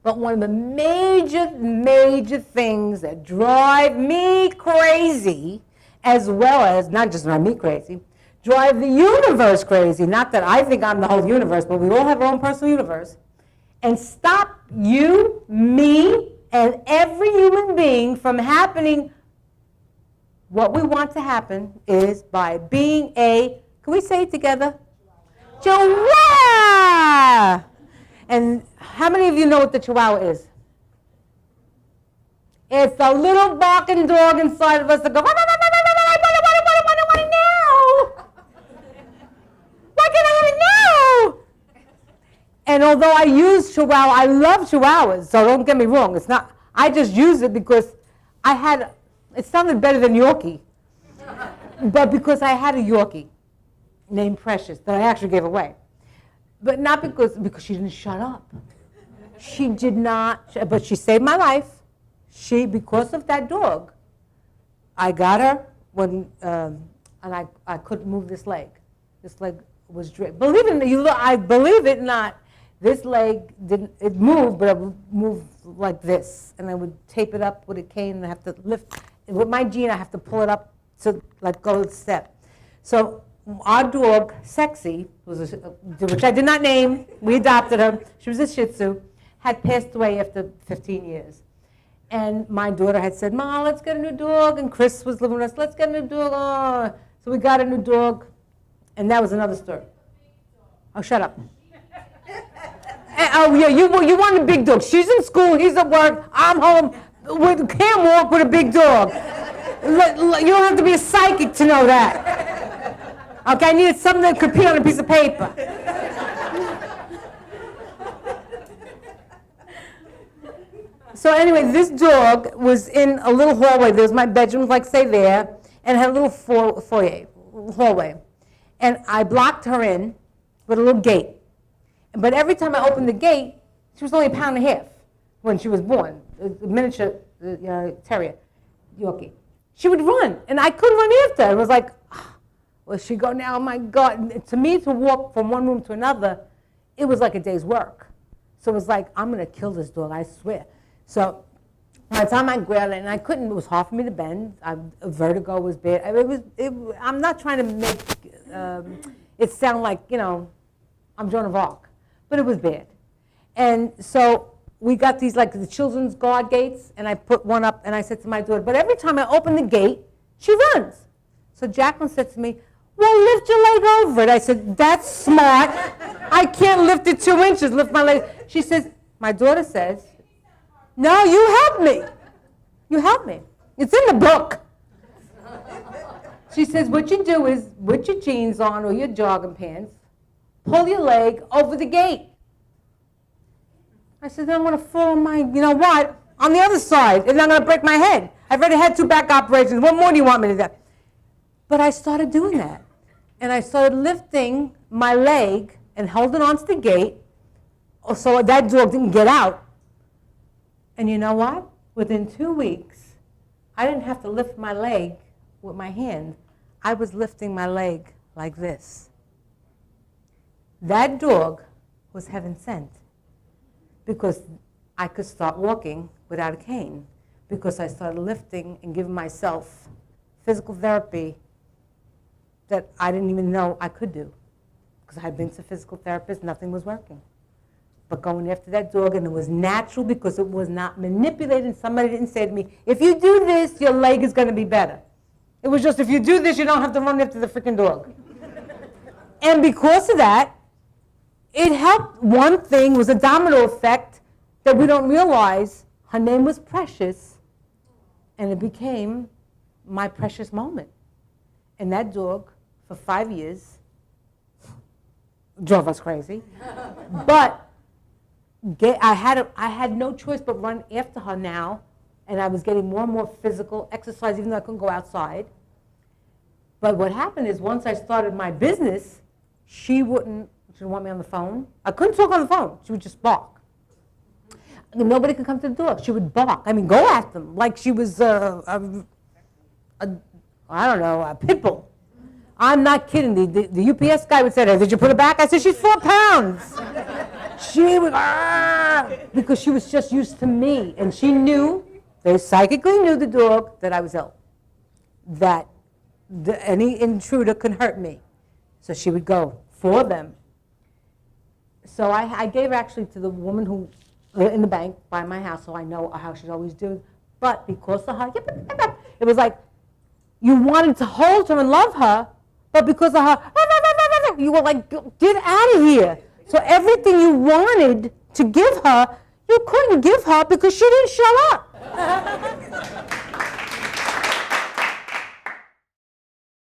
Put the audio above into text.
But one of the major things that drive me crazy, as well as, not just drive me crazy, drive the universe crazy. Not that I think I'm the whole universe, but we all have our own personal universe. And stop you, me, and every human being from happening. What we want to happen is by being a, can we say it together? Chihuahua! And how many of you know what the Chihuahua is? It's a little barking dog inside of us that goes, what now? Why can't I have it now? And although I use Chihuahua, I love Chihuahuas, so don't get me wrong. It's not, I just use it because it sounded better than Yorkie. But because I had a Yorkie named Precious that I actually gave away. But not because she didn't shut up. She did not, but she saved my life. Because of that dog, I got her when, and I couldn't move this leg. This leg was draped. Believe it or not, this leg it moved, but it would move like this. And I would tape it up with a cane and I have to lift. With my jean, I have to pull it up to like go to the step. So our dog, Sexy, which I did not name, we adopted her. She was a Shih Tzu, had passed away after 15 years. And my daughter had said, "Mom, let's get a new dog." And Chris was living with us. Let's get a new dog. Oh. So we got a new dog. And that was another story. Oh, shut up. Oh, yeah, you want a big dog. She's in school. He's at work. I'm home. Can't walk with a big dog. You don't have to be a psychic to know that. Okay, I needed something that could appear on a piece of paper. So anyway, this dog was in a little hallway. There's my bedroom, like say there, and it had a little hallway. And I blocked her in with a little gate. But every time I opened the gate, she was only a pound and a half when she was born, a miniature terrier, Yorkie. She would run, and I couldn't run after her. It was like, where'd she go now? Oh my God. To me, to walk from one room to another, it was like a day's work. So it was like, I'm going to kill this dog, I swear. So by the time I grabbed it, and I couldn't, it was hard for me to bend. Vertigo was bad. I'm not trying to make it sound like, I'm Joan of Arc, but it was bad. And so we got these, like the children's guard gates, and I put one up, and I said to my daughter, but every time I open the gate, she runs. So Jacqueline said to me, well, lift your leg over it. I said, that's smart. I can't lift it 2 inches, lift my leg. She says, my daughter says, no, you help me. You help me. It's in the book. She says, what you do is, put your jeans on or your jogging pants, pull your leg over the gate. I said, then I'm going to fall on my, on the other side, and I'm going to break my head. I've already had 2 back operations. What more do you want me to do? But I started doing that. And I started lifting my leg and holding onto the gate so that dog didn't get out. And you know what? Within 2 weeks, I didn't have to lift my leg with my hand. I was lifting my leg like this. That dog was heaven sent because I could start walking without a cane because I started lifting and giving myself physical therapy that I didn't even know I could do because I had been to physical therapists, nothing was working. But going after that dog, and it was natural because it was not manipulated. Somebody didn't say to me, if you do this, your leg is going to be better. It was just, if you do this, you don't have to run after the freaking dog. And because of that, it helped. One thing was a domino effect that we don't realize. Her name was Precious, and it became my precious moment. And that dog, for 5 years, drove us crazy. But I had no choice but run after her now, and I was getting more and more physical exercise, even though I couldn't go outside. But what happened is once I started my business, she didn't want me on the phone. I couldn't talk on the phone. She would just bark. Nobody could come to the door. She would bark. I mean, go at them like she was a pit bull. I'm not kidding. The UPS guy would say, did you put her back? I said, she's 4 pounds. She would, because she was just used to me. And she knew, they psychically knew the dog that I was ill, that any intruder could hurt me. So she would go for them. So I gave her actually to the woman who in the bank by my house, so I know how she's always doing. But because of her, it was like you wanted to hold her and love her, but because of her, you were like, get out of here. So everything you wanted to give her, you couldn't give her because she didn't show up.